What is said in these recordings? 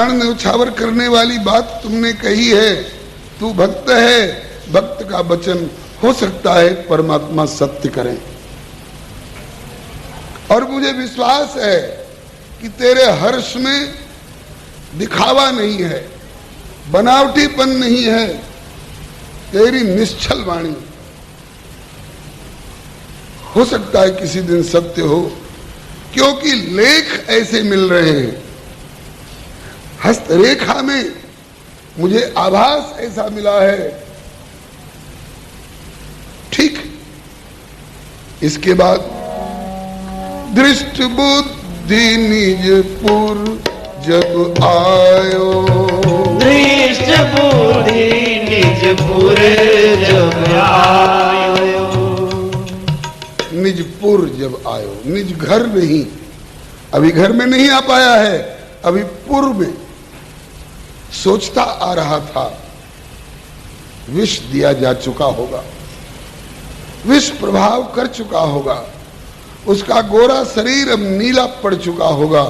प्राण न्यौछावर करने वाली बात तुमने कही है। तू भक्त है, भक्त का वचन हो सकता है परमात्मा सत्य करें। और मुझे विश्वास है कि तेरे हर्ष में दिखावा नहीं है, बनावटीपन नहीं है, तेरी निश्चल वाणी हो सकता है किसी दिन सत्य हो, क्योंकि लेख ऐसे मिल रहे हैं। हस्तरेखा में मुझे आभास ऐसा मिला है। ठीक इसके बाद दृष्ट बुद्धि निज पुर जब आयो, दृष्ट बुद्धि निज पुर जब आयो, निजपुर जब आयो, निज घर नहीं, अभी घर में नहीं आ पाया है, अभी पुर में सोचता आ रहा था। विष दिया जा चुका होगा, विष प्रभाव कर चुका होगा, उसका गोरा शरीर अब नीला पड़ चुका होगा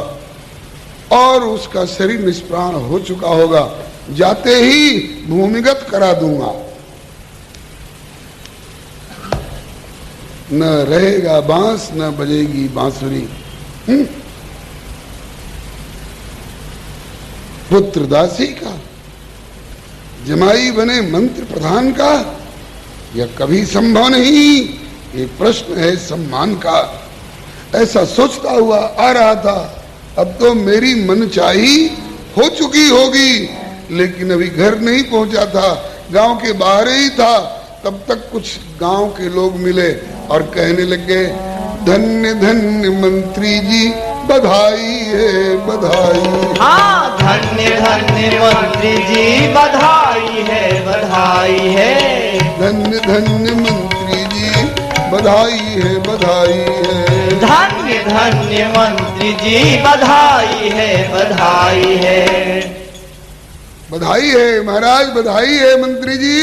और उसका शरीर निष्प्राण हो चुका होगा। जाते ही भूमिगत करा दूंगा, न रहेगा बांस न बजेगी बांसुरी। पुत्र दासी का, जमाई बने मंत्र प्रधान का, यह कभी संभव नहीं। ये प्रश्न है सम्मान का। ऐसा सोचता हुआ आ रहा था। अब तो मेरी मनचाही हो चुकी होगी, लेकिन अभी घर नहीं पहुंचा था, गांव के बाहर ही था। तब तक कुछ गांव के लोग मिले और कहने लगे, धन्य धन्य मंत्री जी बधाई है बधाई। हाँ, धन्य धन्य मंत्री जी बधाई है बधाई है, धन्य धन्य मंत्री जी बधाई है बधाई है, धन्य धन्य मंत्री जी बधाई है बधाई है। बधाई है महाराज, बधाई है मंत्री जी,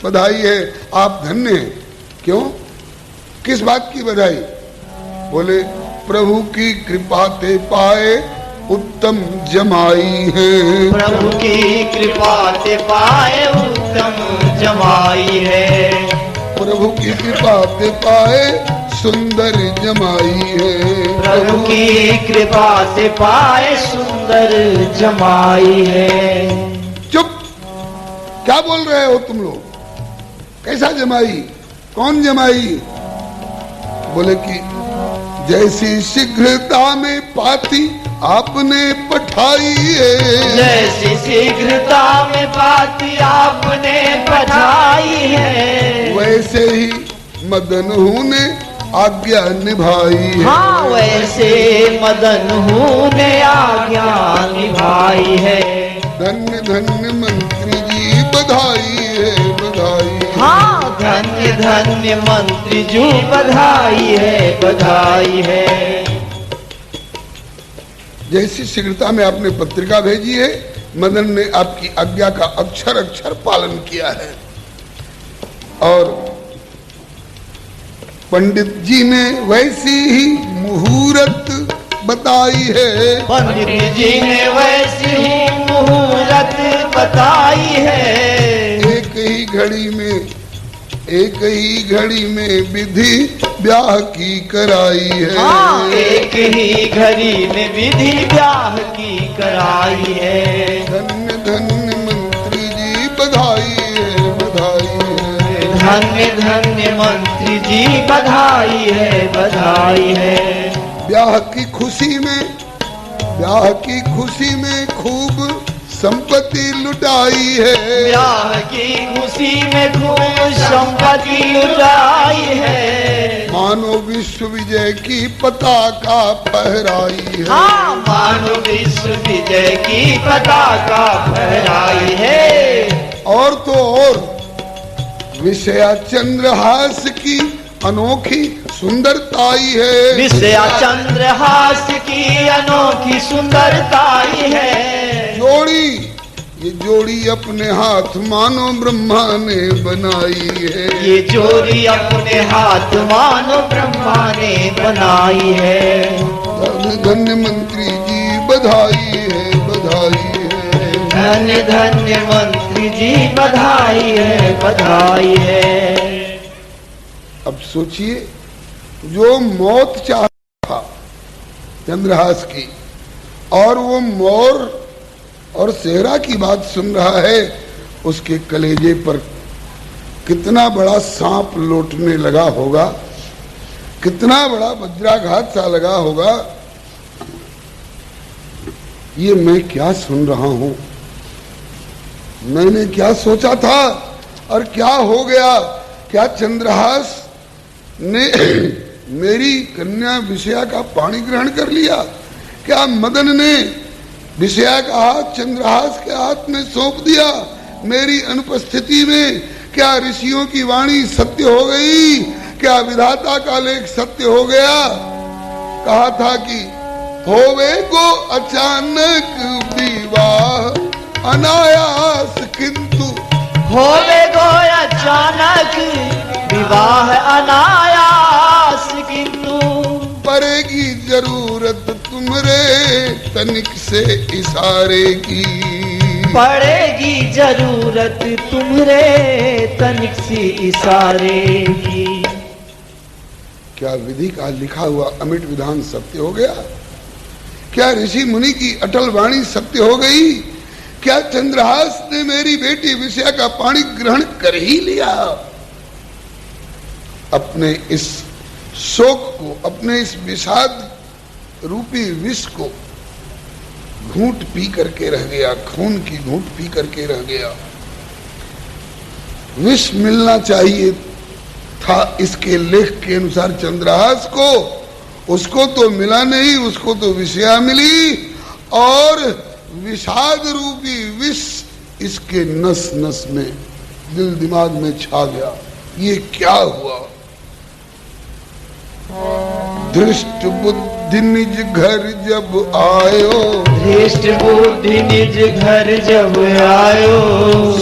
बधाई है। आप धन्य हैं। क्यों, किस बात की बधाई? बोले प्रभु की कृपा ते पाए उत्तम जमाई है, प्रभु की कृपा ते पाए उत्तम जमाई है, प्रभु की कृपा ते पाए सुंदर जमाई है, प्रभु की कृपा से पाए सुंदर जमाई है। चुप, क्या बोल रहे हो तुम लोग? कैसा जमाई? कौन जमाई? बोले कि जैसी शीघ्रता में पाती आपने पठाई है, जैसी शीघ्रता में पाती आपने पठाई है, वैसे ही मदन हूँ ने आज्ञा निभाई है। हाँ, वैसे मदन हूँ ने आज्ञा निभाई है। धन्य धन्य मंत्री जी बधाई है बधाई है। हाँ, धन्य धन्य मंत्री जी बधाई है बधाई है। जैसी शीघ्रता में आपने पत्रिका भेजी है, मदन ने आपकी आज्ञा का अक्षर अक्षर पालन किया है। और पंडित जी ने वैसी ही मुहूर्त बताई है, पंडित जी ने वैसी ही मुहूर्त बताई है। एक ही घड़ी में विधि ब्याह की कराई है। हाँ, एक ही घड़ी में विधि ब्याह की कराई है। धन्य धन्य मंत्री जी बधाई है बधाई है, धन्य धन्य मंत्री जी बधाई है बधाई है। ब्याह की खुशी में खूब संपत्ति लुटाई है, ब्याह की खुशी में खूब संपत्ति लुटाई है। मानो विश्व विजय की पताका फहराई है। हाँ, मानो विश्व विजय की पताका फहराई है। और तो और विषया चंद्रहास की अनोखी सुंदरताई है, विषया चंद्रहास की अनोखी सुंदरताई है। ये जोड़ी अपने हाथ मानो ब्रह्मा ने बनाई है, ये जोड़ी अपने हाथ मानो ब्रह्मा ने बनाई है। धन्य मंत्री जी बधाई है बधाई है, धन्य धन्य मंत्री जी बधाई है बधाई है। अब सोचिए, जो मौत चाहता था चंद्रहास की, और वो मोर और सेहरा की बात सुन रहा है, उसके कलेजे पर कितना बड़ा सांप लौटने लगा होगा, कितना बड़ा वज्राघात सा लगा होगा। ये मैं क्या सुन रहा हूं, मैंने क्या सोचा था और क्या हो गया? क्या चंद्रहास ने मेरी कन्या विषया का पाणी ग्रहण कर लिया? क्या मदन ने विषया का हाथ चंद्रहास के हाथ में सौंप दिया मेरी अनुपस्थिति में? क्या ऋषियों की वाणी सत्य हो गई? क्या विधाता का लेख सत्य हो गया? कहा था कि होवे को अचानक विवाह अनायास, किंतु होवे को अचानक विवाह अनायास, किंतु पड़ेगी जरूरत तुमरे तनिक से इशारे की, पड़ेगी जरूरत तुमरे तनिक से इशारे की। क्या विधि का लिखा हुआ अमिट विधान सत्य हो गया? क्या ऋषि मुनि की अटल वाणी सत्य हो गई? क्या चंद्रहास ने मेरी बेटी विषया का पानी ग्रहण कर ही लिया? अपने इस शोक को, अपने इस विषाद रूपी विष को घूंट पी करके रह गया, खून की घूंट पी करके रह गया। विष मिलना चाहिए था इसके लेख के अनुसार चंद्रहास को, उसको तो मिला नहीं, उसको तो विषया मिली, और विषाद रूपी विष इसके नस नस में, दिल दिमाग में छा गया। ये क्या हुआ? धृष्ट बुद्धि निज घर जब आयो, धृष्ट बुद्धि निज घर जब आयो,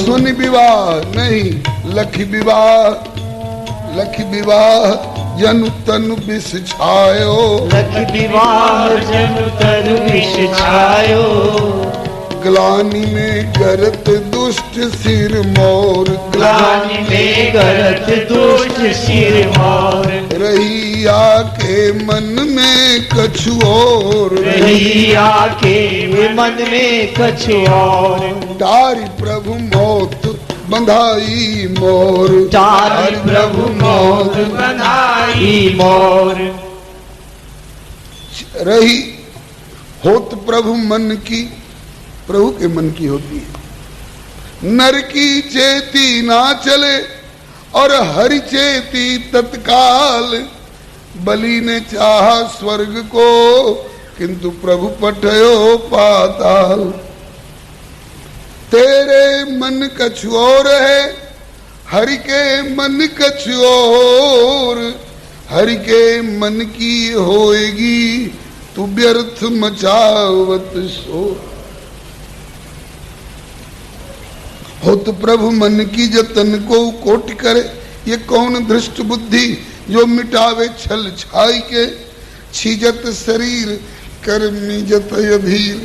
सुन विवाह नहीं लख विवाह, लख विवाह जनु तनु विष छायो, लख विवाह जनु तनु विष छायो, ग्लानि में गरत दुष्ट सिर मोर, ग्लानि में गरत दुष्ट सिर मोर, रही आके मन में कछु और, रही आके मन में कछु और, तारी प्रभु मौत बंधाई मोर, तारी प्रभु मौत बंधाई मोर, रही होत प्रभु मन की, प्रभु के मन की होती है। नर की चेती ना चले और हरि चेती तत्काल, बलि ने चाहा स्वर्ग को किंतु प्रभु पठयो पाताल। तेरे मन कछु और है, हरि के मन कछु और, हरि के मन की होएगी तू व्यर्थ मचावत शोर। हो तो प्रभु मन की जतन को कोट करे, ये कौन धृष्ट बुद्धि जो मिटावे छल छाई के, छीजत शरीर कर मीजत अधीर,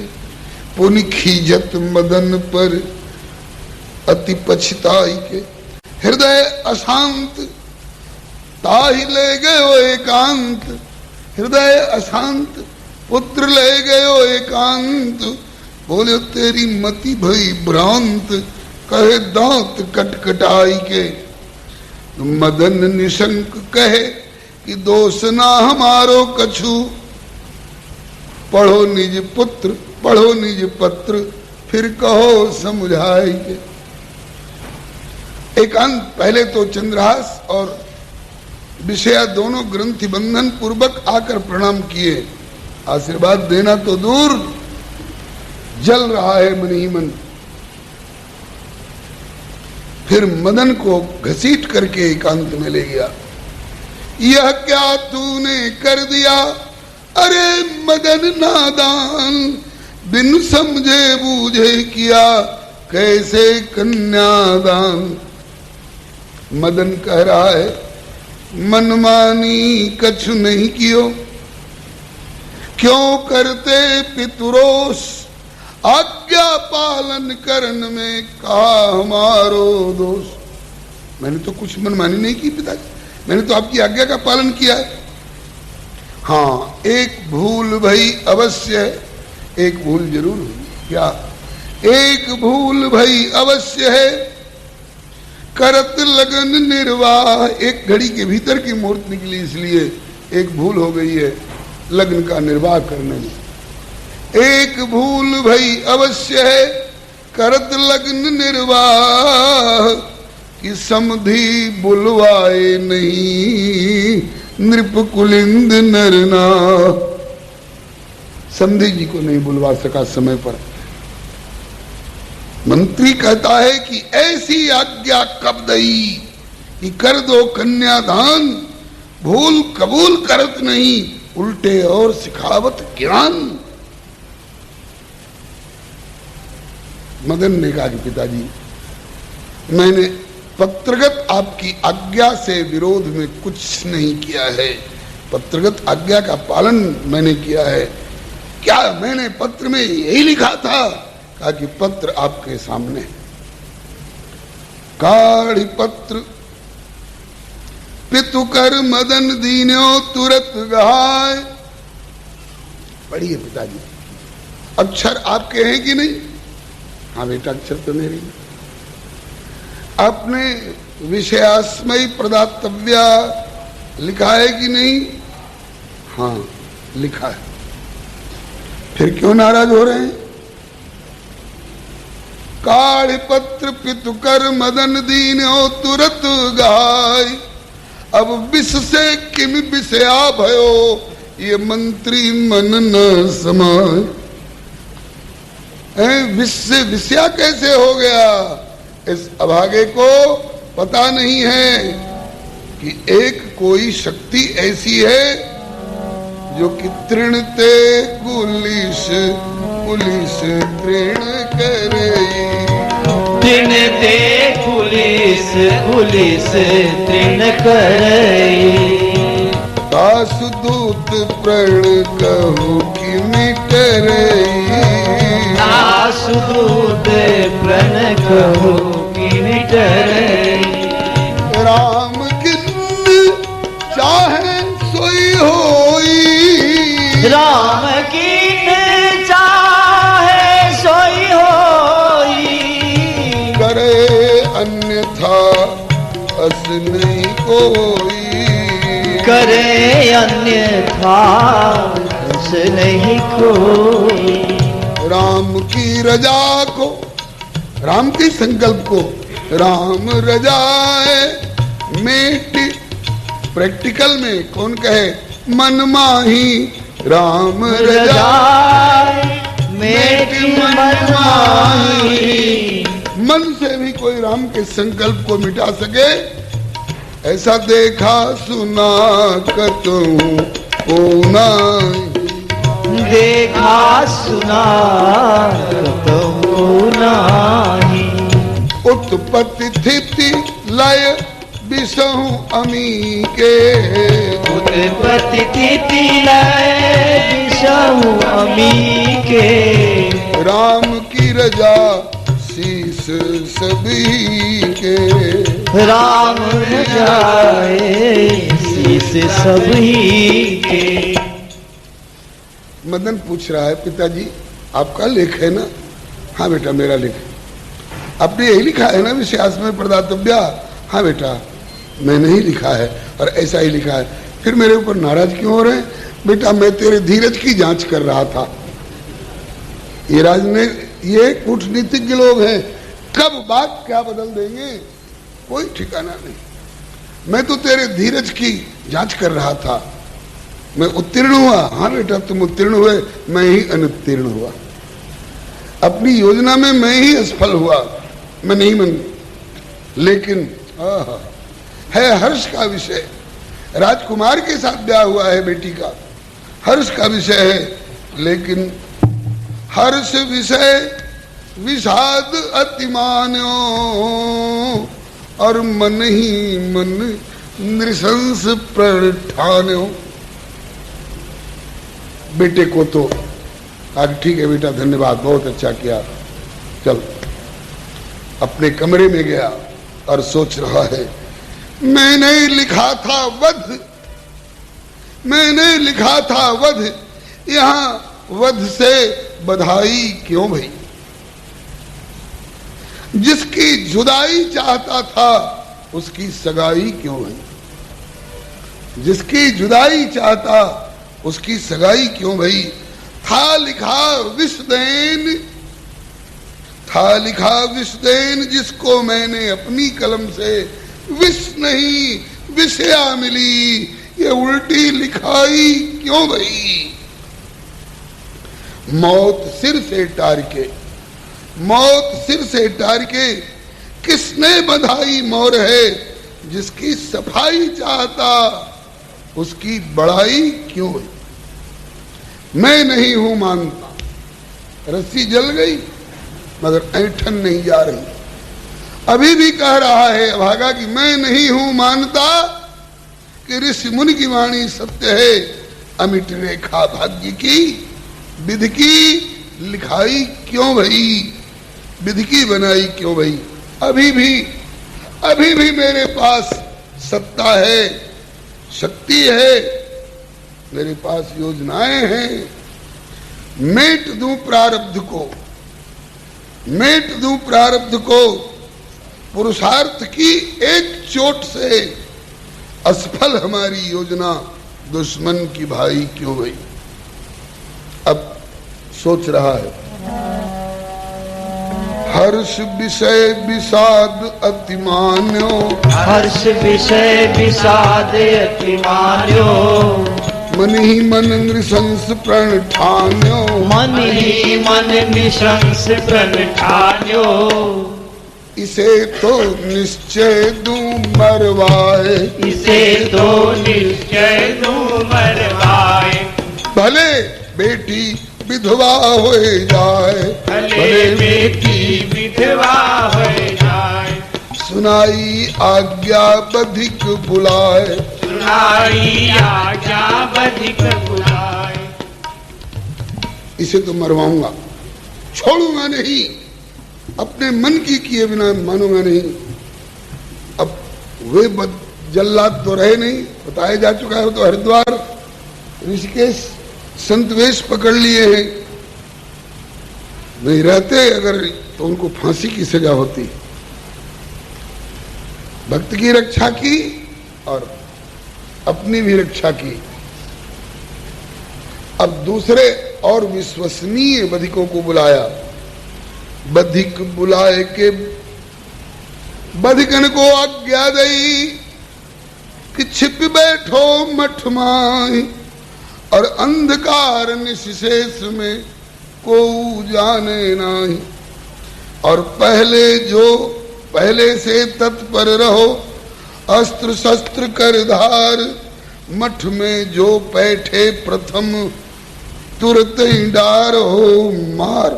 पुनि खीजत मदन पर अति पछताई के। हृदय अशांत ताहि ले गयो एकांत, हृदय अशांत पुत्र ले गयो एकांत, बोले तेरी मति भई भ्रांत, कहे दांत कटकटाई के। मदन निशंक कहे कि दोष ना हमारो कछु, पढ़ो निज पुत्र पढ़ो निज पत्र, फिर कहो समझाई के। एकांत पहले तो चंद्रहास और विषया दोनों ग्रंथि बंधन पूर्वक आकर प्रणाम किए, आशीर्वाद देना तो दूर, जल रहा है मन ही मन। फिर मदन को घसीट करके एकांत में ले गया। यह क्या तूने कर दिया, अरे मदन नादान, बिन समझे बूझे किया कैसे कन्यादान। मदन कह रहा है मनमानी कछु नहीं कियो, क्यों करते पितुरोष, आज्ञा पालन करने में कहा हमारो दोष। मैंने तो कुछ मनमानी नहीं की पिताजी, मैंने तो आपकी आज्ञा का पालन किया है। हाँ, एक भूल भई अवश्य है, एक भूल जरूर हुई। क्या? एक भूल भई अवश्य है, करत लगन निर्वाह। एक घड़ी के भीतर की मूर्त निकली, इसलिए एक भूल हो गई है लग्न का निर्वाह करने में। एक भूल भई अवश्य है, करत लग्न निर्वाह, कि समधि बुलवाए नहीं नृप कुलिंद नरना। समधि जी को नहीं बुलवा सका समय पर। मंत्री कहता है कि ऐसी आज्ञा कब दई कि कर दो कन्यादान, भूल कबूल करत नहीं उल्टे और सिखावत ज्ञान। मदन ने कहा कि पिताजी, मैंने पत्रगत आपकी आज्ञा से विरोध में कुछ नहीं किया है, पत्रगत आज्ञा का पालन मैंने किया है। क्या मैंने पत्र में यही लिखा था? कहा कि पत्र आपके सामने। काढ़ी पत्र पितु कर मदन दीन्यो तुरत गहाय। पढ़िए पिताजी, अक्षर आपके हैं कि नहीं? हाँ बेटा, अक्षर तो मेरे। आपने विषयास्मयी प्रदातव्या लिखा है कि नहीं? हाँ लिखा है। फिर क्यों नाराज हो रहे हैं? काढ़ पत्र पितु कर मदन दीन्यो तुरत गाय। अब विष से किम विषया भयो, ये मंत्री मन न समाय। विष से विषया कैसे हो गया? इस अभागे को पता नहीं है कि एक कोई शक्ति ऐसी है जो कि तृणते कुलिश पुलिस तृण करे। तृणते कुलिस पुलिस तृण करे। दासदूत प्रण कहु कि मिटरे। दासदूत प्रण कहु कि मिटरे। राम किन्न चाहे सोई होई। राम किन्न चाहे सोई होई। करे अन्यथा अस नहीं कोई। करे अन्यथा अस नहीं कोई। राम की रजा को, राम के संकल्प को राम रजाए मेट। प्रैक्टिकल में कौन कहे? मन माही राम रजाए मेट मन माही। मन से भी कोई राम के संकल्प को मिटा सके, ऐसा देखा सुना कतहु होना। देखा सुना कतहु नाही। उत्पत्ति स्थिति लय विषहु अमी के। उत्पत्ति स्थिति लय विषहु अमी के। राम की रजा शीस सभी के। राम रजाए शीस सभी के। मदन पूछ रहा है, पिताजी आपका लेख है ना? हाँ बेटा मेरा लेख है। आपने यही लिखा है ना विषयास्मय प्रदातव्या? हाँ बेटा मैंने ही लिखा है और ऐसा ही लिखा है। फिर मेरे ऊपर नाराज क्यों हो रहे हैं? बेटा मैं तेरे धीरज की जांच कर रहा था। ये ये कूटनीतिज्ञ लोग हैं, कब बात क्या बदल देंगे कोई ठिकाना नहीं। मैं तो तेरे धीरज की जांच कर रहा था। मैं उत्तीर्ण हुआ? हाँ बेटा तुम उत्तीर्ण हुए, मैं ही अनुत्तीर्ण हुआ। अपनी योजना में मैं ही असफल हुआ, मैं नहीं मन। लेकिन है हर्ष का विषय। राजकुमार के साथ ब्याह हुआ है बेटी का, हर्ष का विषय है। लेकिन हर्ष विषय विषाद अतिमान्यो, और मन ही मन नृशंस प्रण ठान्यो। बेटे को तो आज ठीक है बेटा, धन्यवाद, बहुत अच्छा किया। चल, अपने कमरे में गया और सोच रहा है, मैंने लिखा था वध, मैंने लिखा था वध, यहां वध से बधाई क्यों भई? जिसकी जुदाई चाहता था उसकी सगाई क्यों भई? जिसकी जुदाई चाहता उसकी सगाई क्यों भई? था लिखा विषदैन, था लिखा विषदैन, जिसको मैंने अपनी कलम से विष नहीं विषया मिली, ये उल्टी लिखाई क्यों भई? मौत सिर से टार के, मौत सिर से टार के, किसने बधाई मोर है? जिसकी सफाई चाहता उसकी बड़ाई क्यों है? मैं नहीं हूं मानता, रस्सी जल गई मगर ऐंठन नहीं जा रही। अभी भी कह रहा है अभागा कि मैं नहीं हूं मानता कि ऋषि मुनि की वाणी सत्य है। अमिट रेखा भाग्य की, विधि की लिखाई क्यों भई? विधि की बनाई क्यों भई? अभी भी मेरे पास सत्ता है, शक्ति है, मेरे पास योजनाएं हैं। मेट दूं प्रारब्ध को, मेट दूं प्रारब्ध को, पुरुषार्थ की एक चोट से असफल हमारी योजना, दुश्मन की भाई क्यों भई? अब सोच रहा है, हर्ष विषय विषाद अतिमान्यो, हर्ष विषय विषाद अतिमान्यो, मन ही मन नृशंस प्रण ठान्यो, मन ही मन निशंस प्रण ठान्यो, इसे तो निश्चय दूं मरवाए, इसे तो निश्चय दूं मरवाए, भले बेटी विधवा हो जाए, भले बेटी विधवा हो जाए, सुनाई आज्ञा बधिक बुलाए, सुनाई आज्ञा बधिक बुलाए, इसे तो मरवाऊंगा, छोड़ूंगा नहीं, अपने मन की किए बिना मानूंगा नहीं। अब वे जल्लाद तो रहे नहीं, बताया जा चुका है, तो हरिद्वार ऋषिकेश संत वेश पकड़ लिए हैं, नहीं रहते अगर तो उनको फांसी की सजा होती। भक्त की रक्षा की और अपनी भी रक्षा की। अब दूसरे और विश्वसनीय बधिकों को बुलाया, बधिक बुलाए के बधिकन को आज्ञा दई कि छिप बैठो मठ माही, और अंधकार निशेष में को जाने नाही, और पहले से तत्पर रहो, अस्त्र शस्त्र कर धार, मठ में जो बैठे प्रथम तुरंत ही डार हो मार।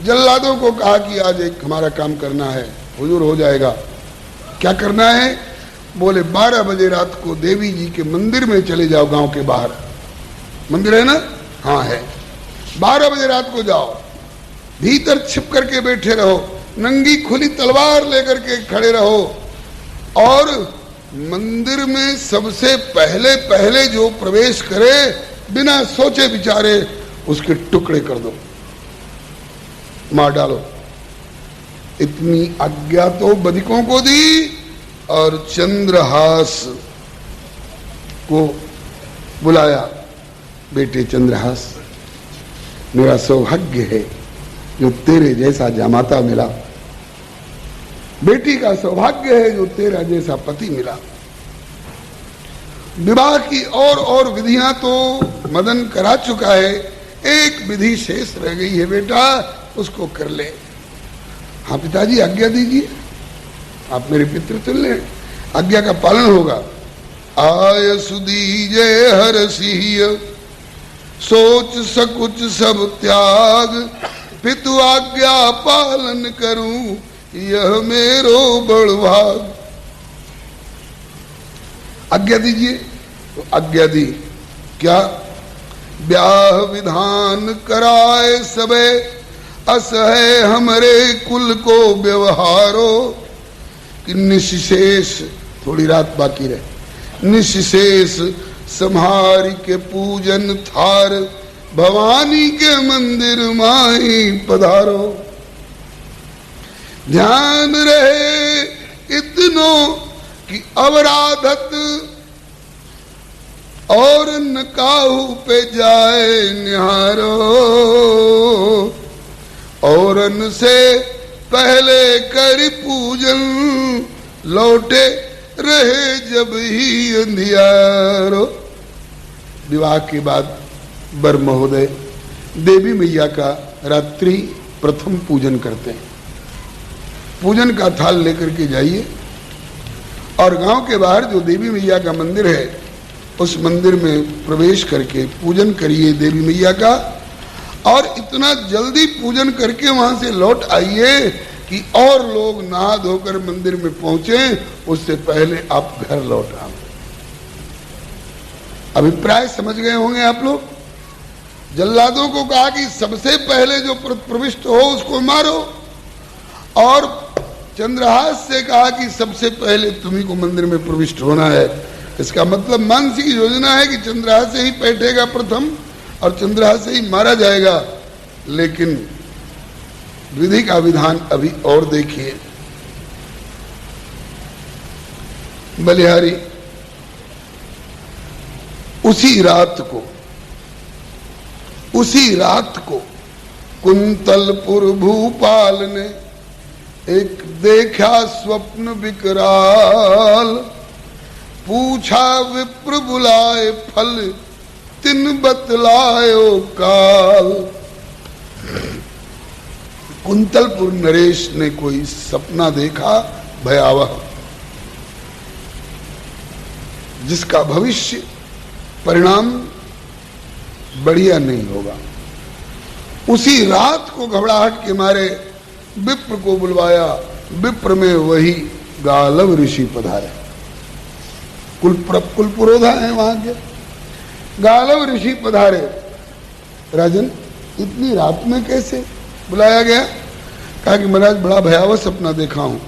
जल्लादों को कहा कि आज एक हमारा काम करना है, हुजूर हो जाएगा। क्या करना है? बोले 12 बजे रात को देवी जी के मंदिर में चले जाओ, गांव के बाहर मंदिर है ना? हाँ है। 12 बजे रात को जाओ, भीतर छिप करके बैठे रहो, नंगी खुली तलवार लेकर के खड़े रहो, और मंदिर में सबसे पहले जो प्रवेश करे बिना सोचे विचारे उसके टुकड़े कर दो, मार डालो। इतनी आज्ञा तो बधिकों को दी, और चंद्रहास को बुलाया। बेटे चंद्रहास, मेरा सौभाग्य है जो तेरे जैसा जामाता मिला, बेटी का सौभाग्य है जो तेरा जैसा पति मिला। विवाह की और विधियां तो मदन करा चुका है, एक विधि शेष रह गई है बेटा, उसको कर ले। हाँ पिताजी आज्ञा दीजिए, आप मेरे पितृतुल्य हैं, आज्ञा का पालन होगा। आय सुदीजे हर सिंह, सोच सकुच सब त्याग, पितु आज्ञा पालन करूं, यह मेरो बड़ भाग। आज्ञा दीजिए, तो आज्ञा दी। क्या? ब्याह विधान कराए सबे, अस है हमरे कुल को व्यवहारो। कि निशेष, थोड़ी रात बाकी रहे, निशेष संहारी के पूजन थार, भवानी के मंदिर माई पधारो। ध्यान रहे इतनो कि अवराधत, और न काहू पे जाए निहारो। औरन से पहले कर पूजन, लौटे रहे जब ही अंधियारो। विवाह के बाद वर महोदय देवी मैया का रात्रि प्रथम पूजन करते हैं। पूजन का थाल लेकर के जाइए और गांव के बाहर जो देवी मैया का मंदिर है उस मंदिर में प्रवेश करके पूजन करिए देवी मैया का। और इतना जल्दी पूजन करके वहां से लौट आइए कि और लोग नहा धोकर मंदिर में पहुंचे उससे पहले आप घर लौट आओ। अभिप्राय समझ गए होंगे आप लोग। जल्लादों को कहा कि सबसे पहले जो प्रविष्ट हो उसको मारो, और चंद्रहास से कहा कि सबसे पहले तुम्ही को मंदिर में प्रविष्ट होना है। इसका मतलब मानसिक योजना है कि चंद्रहास से ही बैठेगा प्रथम और चंद्रहास से ही मारा जाएगा। लेकिन विधि का विधान अभी और देखिए। बलिहारी उसी रात को कुंतलपुर भूपाल ने एक देखा स्वप्न विकराल। पूछा विप्र बुलाए फल, तिन बतलायो काल। कुंतलपुर नरेश ने कोई सपना देखा भयावह, जिसका भविष्य परिणाम बढ़िया नहीं होगा। उसी रात को घबराहट के मारे विप्र को बुलवाया। विप्र में वही गालव ऋषि पधारे। कुलपुरोधा है वहां के। गालव ऋषि पधारे। राजन, इतनी रात में कैसे बुलाया गया? कहा कि महाराज बड़ा भयावह सपना देखा हूं।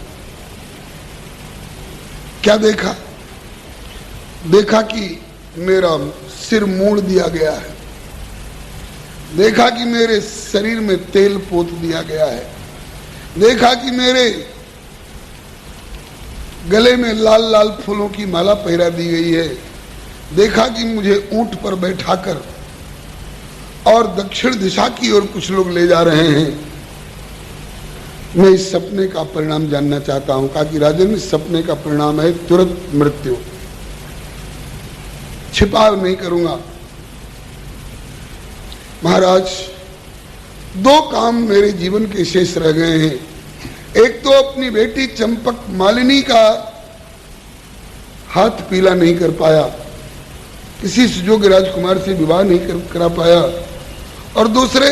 क्या देखा? देखा कि मेरा सिर मोड़ दिया गया है। देखा कि मेरे शरीर में तेल पोत दिया गया है। देखा कि मेरे गले में लाल लाल फूलों की माला पहरा दी गई है। देखा कि मुझे ऊंट पर बैठाकर और दक्षिण दिशा की ओर कुछ लोग ले जा रहे हैं। मैं इस सपने का परिणाम जानना चाहता हूं। कहा कि राजन, इस सपने का परिणाम है तुरंत मृत्यु। छिपाव नहीं करूंगा। महाराज, दो काम मेरे जीवन के शेष रह गए हैं। एक तो अपनी बेटी चंपक मालिनी का हाथ पीला नहीं कर पाया, किसी सुजोग्य राजकुमार से विवाह नहीं करा पाया, और दूसरे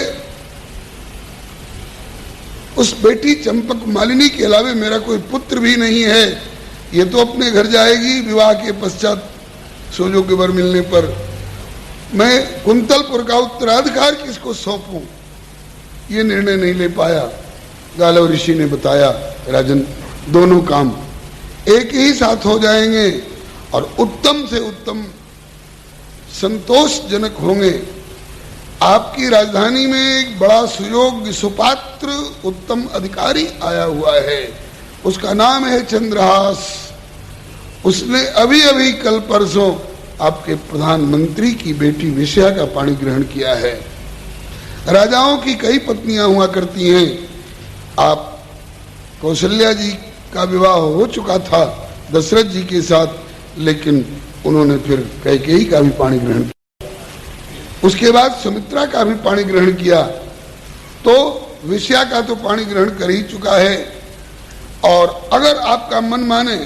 उस बेटी चंपक मालिनी के अलावे मेरा कोई पुत्र भी नहीं है। ये तो अपने घर जाएगी विवाह के पश्चात सुजोग्य वर मिलने पर। मैं कुंतलपुर का उत्तराधिकार किसको सौंपूं, ये निर्णय नहीं ले पाया। गालव ऋषि ने बताया, राजन, दोनों काम एक ही साथ हो जाएंगे और उत्तम से उत्तम संतोषजनक होंगे। आपकी राजधानी में एक बड़ा सुयोग्य सुपात्र उत्तम अधिकारी आया हुआ है। उसका नाम है चंद्रहास। उसने अभी अभी कल परसों आपके प्रधानमंत्री की बेटी विषया का पाणी ग्रहण किया है। राजाओं की कई पत्नियां हुआ करती हैं। आप कौशल्या जी का विवाह हो चुका था दशरथ जी के साथ, लेकिन उन्होंने फिर कैकेयी का भी पाणी ग्रहण किया। उसके बाद सुमित्रा का भी पाणी ग्रहण किया। तो विषया का तो पाणी ग्रहण कर ही चुका है। और अगर आपका मन माने,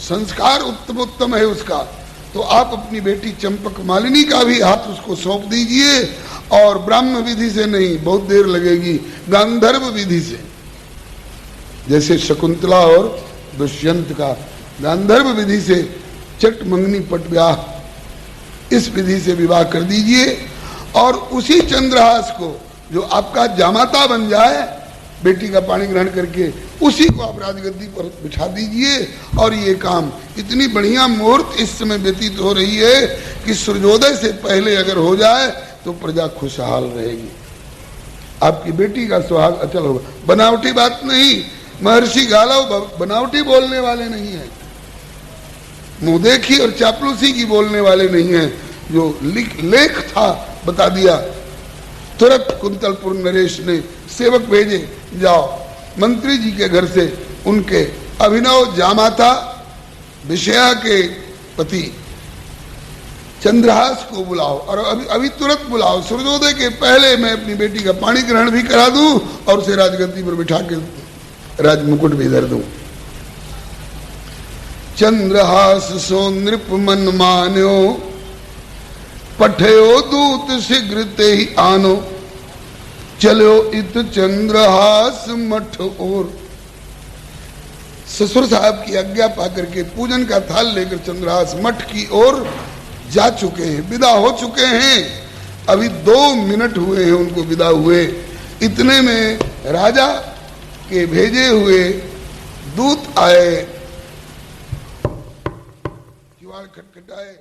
संस्कार उत्तम है उसका, तो आप अपनी बेटी चंपक मालिनी का भी हाथ उसको सौंप दीजिए। और ब्राह्म विधि से नहीं, बहुत देर लगेगी, गांधर्व विधि से, जैसे शकुंतला और दुष्यंत का गांधर्व विधि से चट मंगनी पट ब्याह, इस विधि से विवाह कर दीजिए। और उसी चंद्रहास को जो आपका जामाता बन जाए, बेटी का पाणी ग्रहण करके, उसी को आप राजगद्दी पर बिठा दीजिए। और ये काम इतनी बढ़िया मुहूर्त इस समय व्यतीत हो रही है कि सूर्योदय से पहले अगर हो जाए तो प्रजा खुशहाल रहेगी। आपकी बेटी का सुहाग अचल होगा। बनावटी बात नहीं, महर्षि गालव बनावटी बोलने वाले नहीं है, मुंह देखी और चापलूसी की बोलने वाले नहीं है। जो लेख था बता दिया। तुरंत कुंतलपुर नरेश ने सेवक भेजे, जाओ मंत्री जी के घर से उनके अभिनव जामाता विषया के पति चंद्रहास को बुलाओ और अभी तुरंत बुलाओ। सूर्योदय के पहले मैं अपनी बेटी का पाणी ग्रहण भी करा दूं और उसे राजगद्दी पर बिठा के राजमुकुट भी धर दूं। चंद्रहास सो नृप मन मान्यो, पठयो दूत शीघ्र ते ही आनो, चलो इत चंद्रहास मठ और। ससुर साहब की आज्ञा पाकर के पूजन का थाल लेकर चंद्रहास मठ की ओर जा चुके हैं, विदा हो चुके हैं। अभी 2 मिनट हुए हैं उनको विदा हुए। इतने में राजा के भेजे हुए दूत आए, किवाड़ खटखटाए।